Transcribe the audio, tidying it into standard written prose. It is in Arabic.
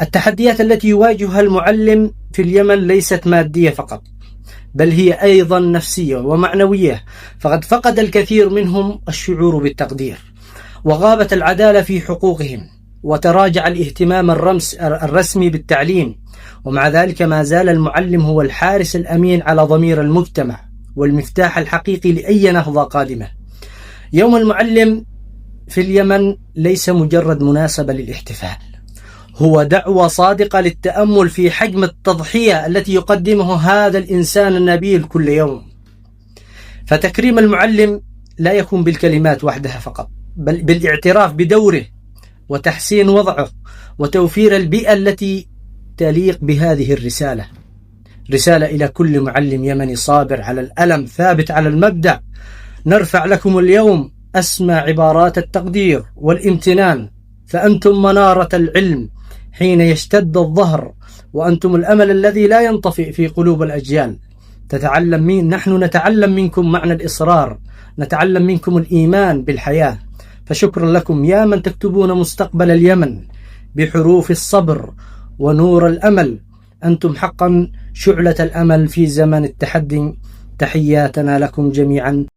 التحديات التي يواجهها المعلم في اليمن ليست مادية فقط، بل هي أيضا نفسية ومعنوية، فقد فقد الكثير منهم الشعور بالتقدير، وغابت العدالة في حقوقهم، وتراجع الاهتمام الرسمي بالتعليم. ومع ذلك ما زال المعلم هو الحارس الأمين على ضمير المجتمع والمفتاح الحقيقي لأي نهضة قادمة. يوم المعلم في اليمن ليس مجرد مناسبة للاحتفال، هو دعوة صادقة للتأمل في حجم التضحية التي يقدمه هذا الإنسان النبيل كل يوم. فتكريم المعلم لا يكون بالكلمات وحدها فقط، بل بالاعتراف بدوره وتحسين وضعه وتوفير البيئة التي تليق بهذه الرسالة. رسالة إلى كل معلم يمني صابر على الألم، ثابت على المبدأ: نرفع لكم اليوم أسمى عبارات التقدير والامتنان، فأنتم منارة العلم حين يشتد الظهر، وأنتم الأمل الذي لا ينطفئ في قلوب الأجيال. نحن نتعلم منكم معنى الإصرار، نتعلم منكم الإيمان بالحياة. فشكرا لكم يا من تكتبون مستقبل اليمن بحروف الصبر ونور الأمل. أنتم حقا شعلة الأمل في زمن التحدي. تحياتنا لكم جميعا.